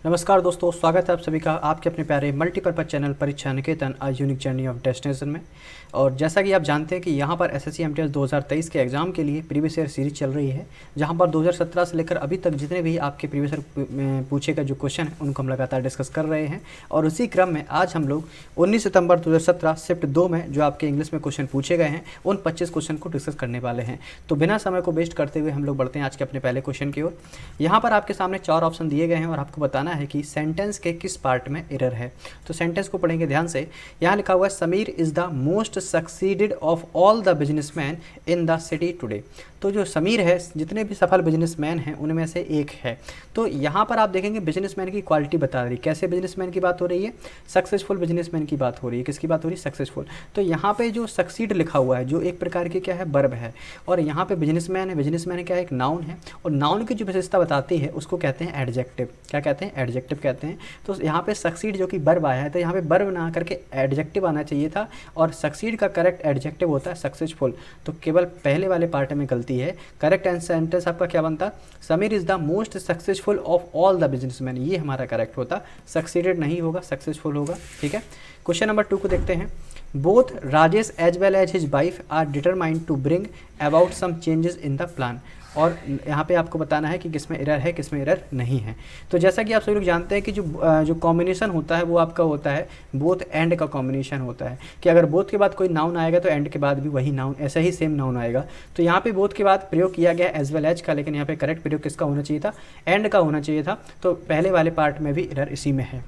नमस्कार दोस्तों, स्वागत है आप सभी का आपके अपने प्यारे मल्टीपर्पज़ चैनल परीक्षा निकेतन आ यूनिक जर्नी ऑफ डेस्टिनेशन में। और जैसा कि आप जानते हैं कि यहाँ पर एसएससी एमटीएस 2023 के एग्ज़ाम के लिए प्रीवियस ईयर सीरीज चल रही है, जहाँ पर 2017 से लेकर अभी तक जितने भी आपके प्रीवियस ईयर में पूछे गए जो क्वेश्चन हैं उनको हम लगातार डिस्कस कर रहे हैं। और उसी क्रम में आज हम लोग 19 सितंबर 2017 शिफ्ट 2 में जो आपके इंग्लिश में क्वेश्चन पूछे गए हैं उन 25 क्वेश्चन को डिस्कस करने वाले हैं। तो बिना समय को वेस्ट करते हुए हम लोग बढ़ते हैं आज के अपने पहले क्वेश्चन की ओर। यहाँ पर आपके सामने 4 ऑप्शन दिए गए हैं और आपको बताना है कि सेंटेंस के किस पार्ट में एरर है। तो सेंटेंस को पढ़ेंगे ध्यान से। यहाँ लिखा हुआ है Sameer is the most succeeded of all the businessman in the city today. तो जो समीर है जितने भी सफल बिजनेसमैन हैं उनमें से एक है। तो यहाँ पर आप देखेंगे बिजनेसमैन की क्वालिटी बता रही है। कैसे बिजनेसमैन की बात हो रही है? सक्सेसफुल बिजनेसमैन की बात हो रही है। किसकी बात हो रही है? सक्सेसफुल। तो यहाँ पे जो सक्सीड लिखा हुआ है जो एक प्रकार की क्या है, वर्ब है। और यहाँ पे बिजनेसमैन है। बिजनेसमैन क्या है? एक नाउन है। और नाउन की जो विशेषता बताती है उसको कहते हैं एडजेक्टिव। क्या कहते हैं? एडजेक्टिव कहते हैं। तो यहाँ पे सक्सीड जो कि वर्ब आया है तो यहाँ पे वर्ब ना करके एडजेक्टिव आना चाहिए था। और सक्सीड का करेक्ट एडजेक्टिव होता है सक्सेसफुल। तो केवल पहले वाले पार्ट में गलती है। करेक्ट सेंटेंस आपका क्या बनता? Sameer is the most successful of all the businessman. ये हमारा करेक्ट होता। सक्सीडेड नहीं होगा, सक्सेसफुल होगा। ठीक है। क्वेश्चन नंबर 2 को देखते हैं। Both Rajesh as well as his wife are determined to bring about some changes in the plan. और यहाँ पे आपको बताना है कि किसमें एरर है, किसमें एरर नहीं है। तो जैसा कि आप सभी लोग जानते हैं कि जो कॉम्बिनेशन होता है वो आपका होता है बोथ एंड का कॉम्बिनेशन होता है। कि अगर बोथ के बाद कोई नाउन आएगा तो एंड के बाद भी वही नाउन ऐसा ही सेम नाउन आएगा। तो यहाँ पे बोथ के बाद प्रयोग किया गया एज वेल एज का, लेकिन यहाँ पे करेक्ट प्रयोग किसका होना चाहिए था? एंड का होना चाहिए था। तो पहले वाले पार्ट में भी एरर इसी में है।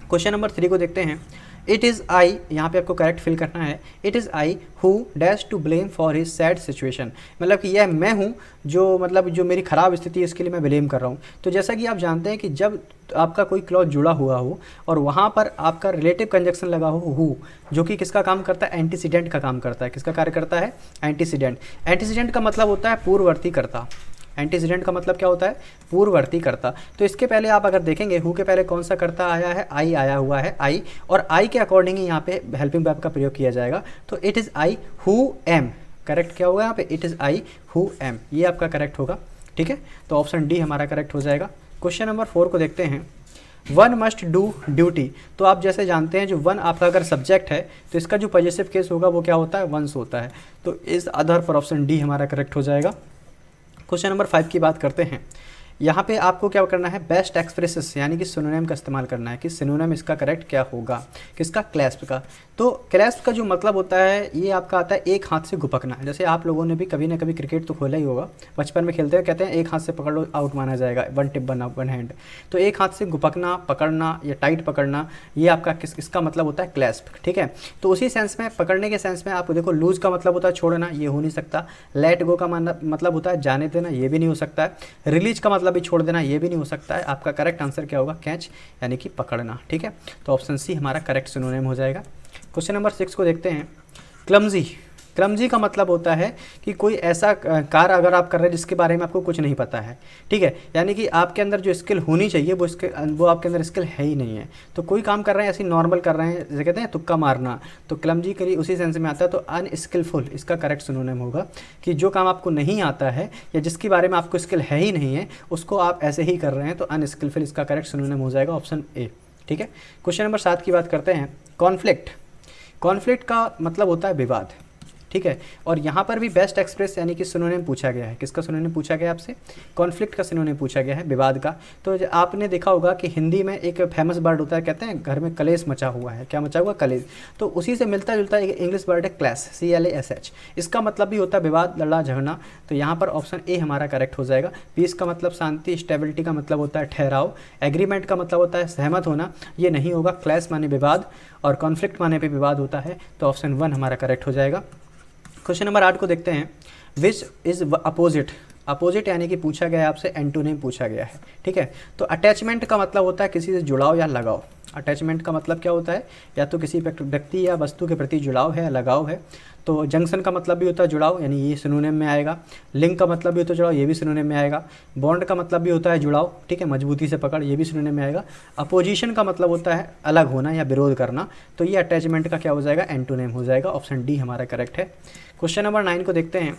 क्वेश्चन नंबर 3 को देखते हैं। इट इज़ आई, यहाँ पे आपको करेक्ट फिल करना है। It is I who dash to blame for his sad situation. मतलब कि यह मैं हूँ जो मेरी ख़राब स्थिति है इसके लिए मैं ब्लेम कर रहा हूँ। तो जैसा कि आप जानते हैं कि जब आपका कोई क्लॉज जुड़ा हुआ हो और वहाँ पर आपका रिलेटिव कंजक्शन लगा हो हु, जो कि किसका काम करता है? एंटीसीडेंट का काम करता है। किसका कार्य करता है? एंटीसीडेंट। एंटीसीडेंट का मतलब होता है पूर्ववर्ती कर्ता। एंटीसीडेंट का मतलब क्या होता है? पूर्ववर्ती कर्ता। तो इसके पहले आप अगर देखेंगे हु के पहले कौन सा कर्ता आया है? आई आया हुआ है, आई। और आई के अकॉर्डिंग ही यहाँ पे हेल्पिंग वर्ब का प्रयोग किया जाएगा। तो it is I who am. Correct क्या होगा यहाँ पे? It is I who am. ये आपका करेक्ट होगा। ठीक है। तो ऑप्शन डी हमारा करेक्ट हो जाएगा। क्वेश्चन नंबर 4 को देखते हैं। One must do duty. तो आप जैसे जानते हैं जो वन आपका अगर सब्जेक्ट है तो इसका जो पॉजेसिव केस होगा वो क्या होता है? वंस होता है। तो इस आधार पर ऑप्शन डी हमारा करेक्ट हो जाएगा। क्वेश्चन नंबर 5 की बात करते हैं। यहाँ पे आपको क्या करना है? बेस्ट एक्सप्रेसेस यानी कि सिनोनिम का इस्तेमाल करना है कि सिनोनिम इसका करेक्ट क्या होगा? किसका? क्लैस्प का। तो क्लैस्प का जो मतलब होता है ये आपका आता है एक हाथ से गुपकना। जैसे आप लोगों ने भी कभी ना कभी क्रिकेट तो खोला ही होगा, बचपन में खेलते हुए कहते हैं एक हाथ से पकड़ लो आउट माना जाएगा, वन टिप बना वन हैंड। तो एक हाथ से गुपकना, पकड़ना या टाइट पकड़ना, ये आपका इसका मतलब होता है क्लैस्प। ठीक है। तो उसी सेंस में, पकड़ने के सेंस में आप देखो लूज का मतलब होता है छोड़ना, ये हो नहीं सकता। लेट गो का मतलब होता है जाने देना, ये भी नहीं हो सकता है। रिलीज का मतलब भी छोड़ देना, ये भी नहीं हो सकता है। आपका करेक्ट आंसर क्या होगा? कैच यानी कि पकड़ना। ठीक है। तो ऑप्शन सी हमारा करेक्ट सिनोनिम हो जाएगा। क्वेश्चन नंबर 6 को देखते हैं। क्लमजी। क्लमजी का मतलब होता है कि कोई ऐसा कार्य अगर आप कर रहे हैं जिसके बारे में आपको कुछ नहीं पता है। ठीक है। यानी कि आपके अंदर जो स्किल होनी चाहिए वो आपके अंदर स्किल है ही नहीं है। तो कोई काम कर रहे हैं ऐसे नॉर्मल कर रहे हैं, जैसे कहते हैं तुक्का मारना, तो क्लमजी के लिए उसी सेंस में आता है। तो अनस्किलफुल इसका करेक्ट सिनोनिम होगा कि जो काम आपको नहीं आता है या जिसके बारे में आपको स्किल है ही नहीं है उसको आप ऐसे ही कर रहे हैं। तो अनस्किलफुल इसका करेक्ट सिनोनिम हो जाएगा ऑप्शन ए। ठीक है। क्वेश्चन नंबर 7 की बात करते हैं। कॉन्फ्लिक्ट। कॉन्फ्लिक्ट का मतलब होता है विवाद। ठीक है। और यहाँ पर भी बेस्ट एक्सप्रेस यानी कि सिनोनिम पूछा गया है। किसका सिनोनिम पूछा गया आपसे? कॉन्फ्लिक्ट का सिनोनिम पूछा गया है, विवाद का। तो आपने देखा होगा कि हिंदी में एक फेमस वर्ड होता है, कहते हैं घर में कलेश मचा हुआ है। क्या मचा हुआ? कलेश। तो उसी से मिलता जुलता एक इंग्लिश वर्ड है क्लैश, CLASH। इसका मतलब भी होता है विवाद, लड़ना झगड़ना। तो यहाँ पर ऑप्शन ए हमारा करेक्ट हो जाएगा। पीस का मतलब शांति, स्टेबिलिटी का मतलब होता है ठहराव, एग्रीमेंट का मतलब होता है सहमत होना, ये नहीं होगा। क्लैश माने विवाद और कॉन्फ्लिक्ट माने पे विवाद होता है। तो ऑप्शन 1 हमारा करेक्ट हो जाएगा। क्वेश्चन नंबर 8 को देखते हैं। Which is opposite. अपोजिट यानी कि पूछा गया है आपसे, एंटोनिम पूछा गया है। ठीक है। तो अटैचमेंट का मतलब होता है किसी से जुड़ाव या लगाव। अटैचमेंट का मतलब क्या होता है? या तो किसी व्यक्ति या वस्तु के प्रति जुड़ाव है, लगाव है। तो जंक्शन का मतलब भी होता है जुड़ाव, यानी ये सिनोनिम में आएगा। लिंक का मतलब भी होता है जुड़ाव, ये भी सिनोनिम में आएगा। बॉन्ड का मतलब भी होता है जुड़ाव, ठीक है, मजबूती से पकड़, ये भी सिनोनिम में आएगा। अपोजिशन का मतलब होता है अलग होना या विरोध करना। तो ये अटैचमेंट का क्या हो जाएगा? एंटोनिम हो जाएगा। ऑप्शन डी हमारा करेक्ट है। क्वेश्चन नंबर 9 को देखते हैं।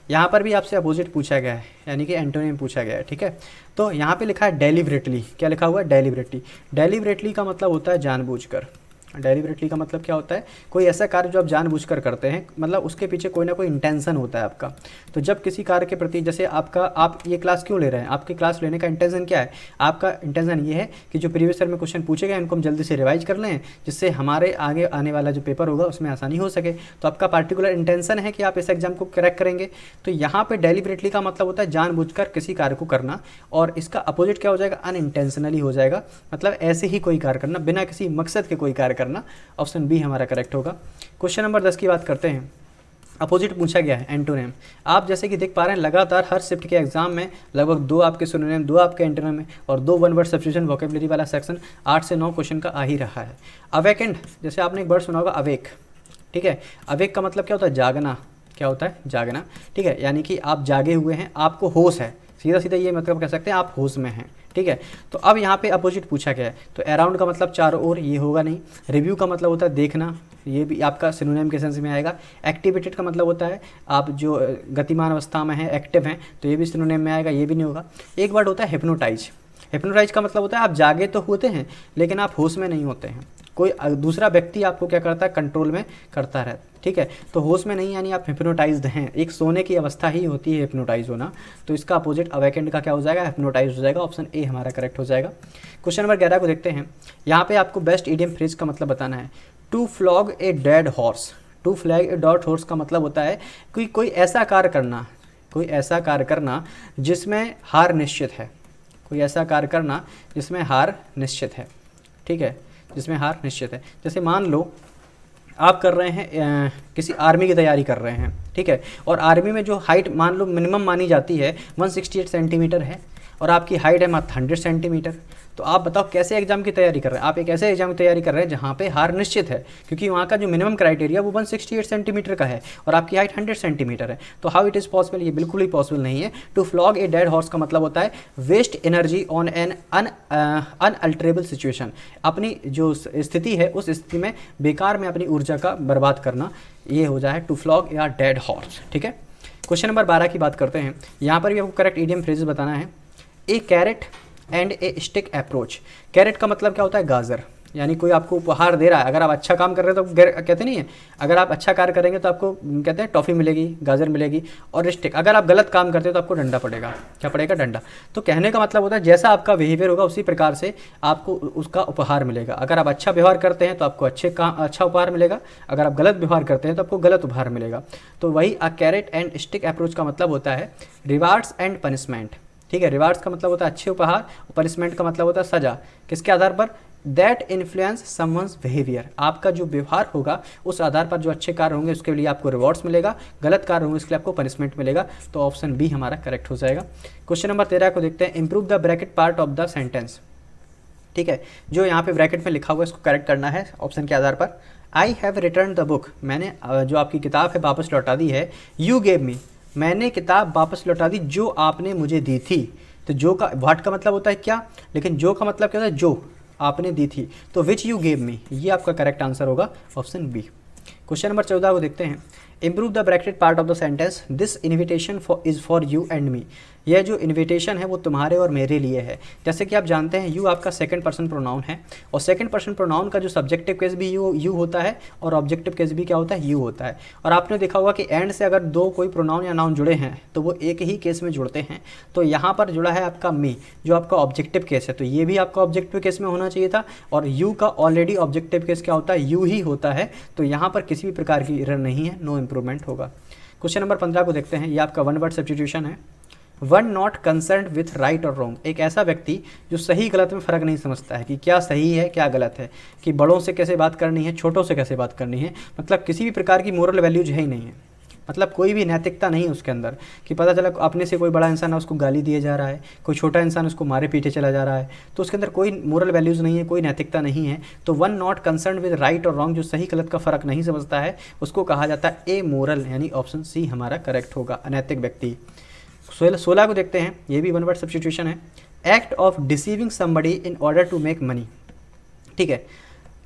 यहाँ पर भी आपसे अपोजिट पूछा गया है, यानी कि एंटोनिम पूछा गया है, ठीक है। तो यहाँ पे लिखा है डेलिबरेटली, क्या लिखा हुआ है? डेलिबरेटली। डेलिबरेटली का मतलब होता है जानबूझकर। डेलिबरेटली का मतलब क्या होता है? कोई ऐसा कार्य जो आप जानबूझकर करते हैं, मतलब उसके पीछे कोई ना कोई इंटेंशन होता है आपका। तो जब किसी कार्य के प्रति, जैसे आप ये क्लास क्यों ले रहे हैं, आपकी क्लास लेने का इंटेंशन क्या है? आपका इंटेंशन ये है कि जो प्रीवियस ईयर में क्वेश्चन पूछे गए इनको हम जल्दी से रिवाइज कर लें, जिससे हमारे आगे आने वाला जो पेपर होगा उसमें आसानी हो सके। तो आपका पार्टिकुलर इंटेंशन है कि आप इस एग्जाम को क्रैक करेंगे। तो यहाँ पे डेलिबरेटली का मतलब होता है जानबूझकर किसी कार्य को करना, और इसका अपोजिट क्या हो जाएगा? अनइंटेंशनली हो जाएगा, मतलब ऐसे ही कोई कार्य करना, बिना किसी मकसद के कोई कार्य करना। ऑप्शन बी हमारा करेक्ट होगा। क्वेश्चन नंबर 10 की बात करते हैं। अपोजिट पूछा गया है एंटोनिम। आप जैसे कि देख पा रहे हैं लगातार हर शिफ्ट के एग्जाम में लगभग 2 आपके सिनोनिम, 2 आपके एंटोनिम और 2 वन वर्ड सब्स्टिट्यूशन वोकैबुलरी वाला सेक्शन 8 से 9 क्वेश्चन का आ ही रहा है। अवेकेंड, जैसे आपने एक वर्ड सुना होगा अवेक, ठीक है। अवेक का मतलब क्या होता है? जागना। क्या होता है? जागना, ठीक है। यानी कि आप जागे हुए हैं, आपको होश है, सीधा सीधा ये मतलब कह सकते हैं आप होश में हैं, ठीक है। तो अब यहाँ पे अपोजिट पूछा गया है, तो अराउंड का मतलब चारों ओर, ये होगा नहीं। रिव्यू का मतलब होता है देखना, ये भी आपका सिनोनिम के सेंस में आएगा। एक्टिवेटेड का मतलब होता है आप जो गतिमान अवस्था में हैं, एक्टिव हैं, तो ये भी सिनोनिम में आएगा, ये भी नहीं होगा। एक वर्ड होता है हिप्नोटाइज। हिप्नोटाइज का मतलब होता है आप जागे तो होते हैं लेकिन आप होश में नहीं होते हैं, कोई दूसरा व्यक्ति आपको क्या करता है? कंट्रोल में करता है, ठीक है। तो होश में नहीं यानी आप हिप्नोटाइज्ड हैं, एक सोने की अवस्था ही होती है हिप्नोटाइज होना। तो इसका अपोजिट अवेकेंड का क्या हो जाएगा? हिप्नोटाइज हो जाएगा। ऑप्शन ए हमारा करेक्ट हो जाएगा। क्वेश्चन नंबर 11 को देखते हैं। यहाँ पे आपको बेस्ट इडियम फ्रेज का मतलब बताना है। To flog a dead horse. To flag a dead horse का मतलब होता है कि कोई ऐसा कार्य करना, कोई ऐसा कार्य करना जिसमें हार निश्चित है। कोई ऐसा कार्य करना जिसमें हार निश्चित है, ठीक है, जिसमें हार निश्चित है। जैसे मान लो आप कर रहे हैं किसी आर्मी की तैयारी कर रहे हैं, ठीक है, और आर्मी में जो हाइट मान लो मिनिमम मानी जाती है 168 सेंटीमीटर है और आपकी हाइट है मात्र 100 सेंटीमीटर। तो आप बताओ कैसे एग्जाम की तैयारी कर रहे हैं? आप एक ऐसे एग्जाम की तैयारी कर रहे हैं जहाँ पे हार निश्चित है, क्योंकि वहाँ का जो मिनिमम क्राइटेरिया वो 168 सेंटीमीटर का है और आपकी हाइट 100 सेंटीमीटर है। तो हाउ इट इज़ पॉसिबल? ये बिल्कुल ही पॉसिबल नहीं है। To flog a dead horse का मतलब होता है waste energy on an unalterable situation. अपनी जो स्थिति है उस स्थिति में बेकार में अपनी ऊर्जा का बर्बाद करना, ये हो जाए टू फ्लॉग या डेड हॉर्स, ठीक है। क्वेश्चन नंबर 12 की बात करते हैं। यहाँ पर भी आपको करेक्ट इडियम फ्रेजेस बताना है। A carrot and a stick approach. Carrot का मतलब क्या होता है? गाजर, यानी कोई आपको उपहार दे रहा है। अगर आप अच्छा काम कर रहे हैं तो कहते नहीं है, अगर आप अच्छा कार्य करेंगे तो आपको कहते हैं टॉफ़ी मिलेगी, गाजर मिलेगी। और स्टिक, अगर आप गलत काम करते हैं तो आपको डंडा पड़ेगा। क्या पड़ेगा? डंडा। तो कहने का मतलब होता है जैसा आपका बिहेवियर होगा उसी प्रकार से आपको उसका उपहार मिलेगा। अगर आप अच्छा व्यवहार करते हैं तो आपको अच्छा उपहार मिलेगा, अगर आप गलत व्यवहार करते हैं तो आपको गलत उपहार मिलेगा। तो वही अ कैरेट एंड स्टिक अप्रोच का मतलब होता है रिवार्ड्स एंड पनिशमेंट, ठीक है। रिवार्ड्स का मतलब होता है अच्छे उपहार, पनिशमेंट का मतलब होता है सजा। किसके आधार पर? That influence someone's behaviour. आपका जो व्यवहार होगा उस आधार पर जो अच्छे कार्य होंगे उसके लिए आपको रिवॉर्ड्स मिलेगा, गलत कार्य होंगे उसके लिए आपको पनिशमेंट मिलेगा। तो ऑप्शन बी हमारा करेक्ट हो जाएगा। क्वेश्चन नंबर 13 को देखते हैं। Improve the bracket part of the sentence, ठीक है। जो यहाँ पे ब्रैकेट में लिखा हुआ है इसको करेक्ट करना है ऑप्शन के आधार पर। I have return the book. मैंने जो आपकी किताब है वापस लौटा दी है। You gave me. मैंने किताब वापस लौटा दी जो आपने मुझे दी थी। तो जो का व्हाट का मतलब होता है क्या, लेकिन जो का मतलब क्या होता है? जो आपने दी थी। तो विच यू गेव मी, ये आपका करेक्ट आंसर होगा ऑप्शन बी। क्वेश्चन नंबर 14 को देखते हैं। Improve the bracketed part of the sentence. This invitation is for you and me. यह जो इन्विटेशन है वो तुम्हारे और मेरे लिए है। जैसे कि आप जानते हैं यू आपका सेकंड पर्सन प्रोनाउन है और सेकंड पर्सन प्रोनाउन का जो सब्जेक्टिव केस भी यू होता है और ऑब्जेक्टिव केस भी क्या होता है? यू होता है। और आपने देखा होगा कि एंड से अगर दो कोई प्रोनाउन या नाउन जुड़े हैं तो वो एक ही केस में जुड़ते हैं। तो यहाँ पर जुड़ा है आपका मी जो आपका ऑब्जेक्टिव केस है, तो ये भी आपका ऑब्जेक्टिव केस में होना चाहिए था। और यू का ऑलरेडी ऑब्जेक्टिव केस क्या होता है? यू ही होता है। तो यहाँ पर किसी भी प्रकार की एरर नहीं है, नो इम्प्रूवमेंट होगा। क्वेश्चन नंबर 15 को देखते हैं। ये आपका वन वर्ड सब्स्टिट्यूशन है। One not concern with right और रॉन्ग। एक ऐसा व्यक्ति जो सही गलत में फ़र्क नहीं समझता है कि क्या सही है क्या गलत है, कि बड़ों से कैसे बात करनी है छोटों से कैसे बात करनी है। मतलब किसी भी प्रकार की मोरल वैल्यूज है ही नहीं है, मतलब कोई भी नैतिकता नहीं है उसके अंदर कि पता चला अपने से कोई बड़ा इंसान है उसको गाली दिए जा रहा है, कोई छोटा इंसान उसको मारे पीटे चला जा रहा है। तो उसके अंदर कोई मोरल वैल्यूज़ नहीं है, कोई नैतिकता नहीं है। तो one not concern with right और रॉन्ग, जो सही गलत का फ़र्क नहीं समझता है उसको कहा जाता है ए मोरल, यानी ऑप्शन सी हमारा करेक्ट होगा, अनैतिक व्यक्ति। 16 को देखते हैं। ये भी वन वर्ड सब्स्टिट्यूशन है। Act of deceiving somebody in order to make money, ठीक है।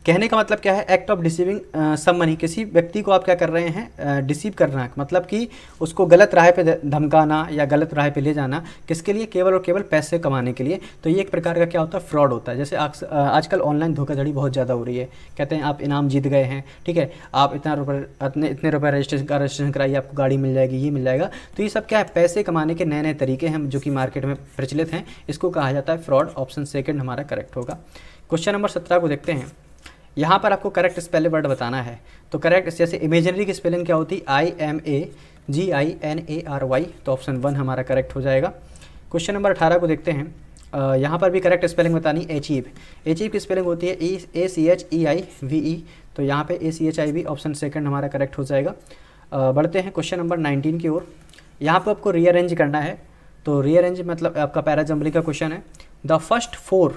कहने का मतलब क्या है, एक्ट ऑफ डिसीविंग समबनी, किसी व्यक्ति को आप क्या कर रहे हैं, डिसीव करना, मतलब कि उसको गलत राह पे धमकाना या गलत राह पे ले जाना, किसके लिए, केवल और केवल पैसे कमाने के लिए। तो ये एक प्रकार का क्या होता है, फ्रॉड होता है। जैसे आजकल ऑनलाइन धोखाधड़ी बहुत ज़्यादा हो रही है, कहते हैं आप इनाम जीत गए हैं, ठीक है, आप इतने रुपये रजिस्ट्रेशन कराइए, आपको गाड़ी मिल जाएगी, ये मिल जाएगा। तो ये सब क्या है, पैसे कमाने के नए नए तरीके हैं जो कि मार्केट में प्रचलित हैं, इसको कहा जाता है फ्रॉड। ऑप्शन सेकंड हमारा करेक्ट होगा। क्वेश्चन नंबर 17 को देखते हैं। यहाँ पर आपको करेक्ट स्पेलिंग वर्ड बताना है। तो करेक्ट, जैसे इमेजिनरी की स्पेलिंग क्या होती है, IMAGINARY, तो ऑप्शन 1 हमारा करेक्ट हो जाएगा। क्वेश्चन नंबर 18 को देखते हैं। यहाँ पर भी करेक्ट स्पेलिंग बतानी, अचीव। अचीव की स्पेलिंग होती है ACHEIVE, तो यहाँ पे ACHIV, ऑप्शन सेकंड हमारा करेक्ट हो जाएगा। बढ़ते हैं क्वेश्चन नंबर 19 की ओर। यहाँ पर आपको रीअरेंज करना है। तो रीअरेंज मतलब आपका पैराजम्बली का क्वेश्चन है। The first 4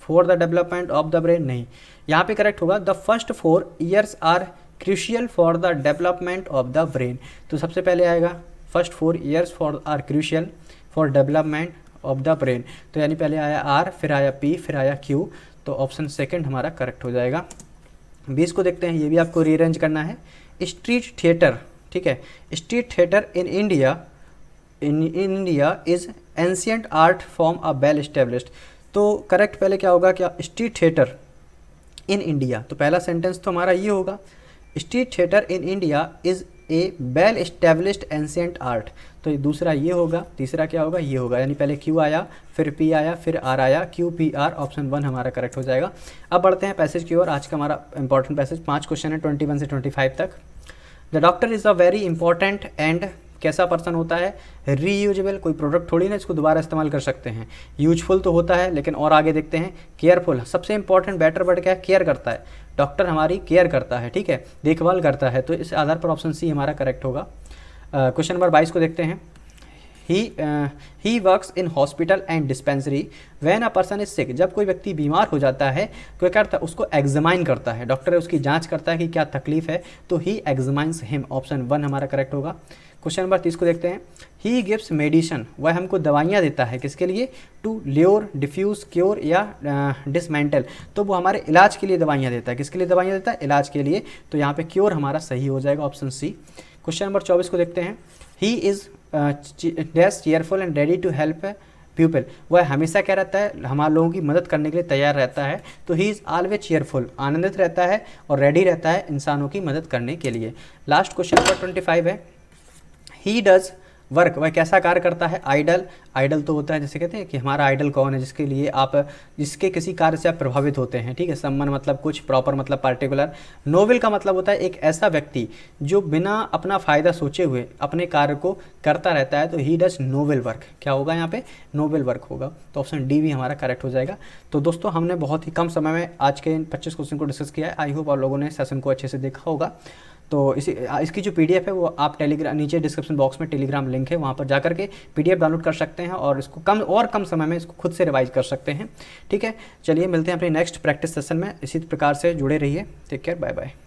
for the development of the brain, नहीं, यहाँ पे करेक्ट होगा the first 4 years are crucial for the development of the brain. तो सबसे पहले आएगा first 4 years for are crucial for development of the brain, तो यानी पहले आया R, फिर आया P, फिर आया Q, तो ऑप्शन सेकंड हमारा करेक्ट हो जाएगा। 20 को देखते हैं। ये भी आपको रीअरेंज करना है। स्ट्रीट थिएटर, ठीक है, street theatre in India is ancient art form a well established. तो करेक्ट पहले क्या होगा, क्या, स्ट्रीट थिएटर इन इंडिया, तो पहला सेंटेंस तो हमारा ये होगा, street theatre in India is a well established ancient art, तो दूसरा ये होगा, तीसरा क्या होगा, ये होगा, यानी पहले Q आया, फिर P आया, फिर R आया, QPR, ऑप्शन 1 हमारा करेक्ट हो जाएगा। अब बढ़ते हैं पैसेज की ओर। आज का हमारा इंपॉर्टेंट पैसेज, 5 क्वेश्चन है 21 से 25 तक। The doctor is a very important and, कैसा पर्सन होता है, रीयूजेबल, कोई प्रोडक्ट थोड़ी ना इसको दोबारा इस्तेमाल कर सकते हैं। यूजफुल तो होता है, लेकिन और आगे देखते हैं, केयरफुल, सबसे इंपॉर्टेंट बेटर वर्ड क्या है, केयर करता है। डॉक्टर हमारी केयर करता है, ठीक है, देखभाल करता है, तो इस आधार पर ऑप्शन सी हमारा करेक्ट होगा। क्वेश्चन नंबर 22 को देखते हैं। He works in hospital and dispensary when a person is sick, जब कोई व्यक्ति बीमार हो जाता है तो क्या करता है, उसको एग्जामाइन करता है, डॉक्टर उसकी जांच करता है कि क्या तकलीफ है, तो ही एग्जामाइंस हिम, ऑप्शन 1 हमारा करेक्ट होगा। क्वेश्चन नंबर 30 को देखते हैं। ही गिव्स मेडिसन, वह हमको दवाइयाँ देता है, किसके लिए, टू ल्योर, डिफ्यूज़, क्योर या डिसमेंटल, तो वो हमारे इलाज के लिए दवाइयाँ देता है, किसके लिए दवाइयाँ देता है, इलाज के लिए, तो यहाँ पे क्योर हमारा सही हो जाएगा, ऑप्शन सी। क्वेश्चन नंबर 24 को देखते हैं। He is dash cheerful and ready to help people, वह हमेशा क्या रहता है, हमारे लोगों की मदद करने के लिए तैयार रहता है, तो ही इज़ ऑलवेज चीयरफुल, आनंदित रहता है और रेडी रहता है इंसानों की मदद करने के लिए। लास्ट क्वेश्चन नंबर 25 है। ही डज वर्क, वह कैसा कार्य करता है, आइडल, आइडल तो होता है, जैसे कहते हैं कि हमारा आइडल कौन है, जिसके लिए आप, जिसके किसी कार्य से आप प्रभावित होते हैं, ठीक है, सम्मान मतलब कुछ, प्रॉपर मतलब पार्टिकुलर, नोबल का मतलब होता है एक ऐसा व्यक्ति जो बिना अपना फ़ायदा सोचे हुए अपने कार्य को करता रहता है, तो ही डज नोबल वर्क, क्या होगा यहाँ पे, नोबल वर्क होगा, तो ऑप्शन डी भी हमारा करेक्ट हो जाएगा। तो दोस्तों हमने बहुत ही कम समय में आज के इन 25 क्वेश्चन को डिस्कस किया है। आई होप आप लोगों ने सेशन को अच्छे से देखा होगा। तो इसकी जो PDF है वो आप टेलीग्राम, नीचे डिस्क्रिप्शन बॉक्स में टेलीग्राम लिंक है, वहाँ पर जाकर के PDF डाउनलोड कर सकते हैं और इसको कम समय में इसको खुद से रिवाइज कर सकते हैं, ठीक है। चलिए मिलते हैं अपने नेक्स्ट प्रैक्टिस सेशन में, इसी प्रकार से जुड़े रहिए। Take care, bye bye.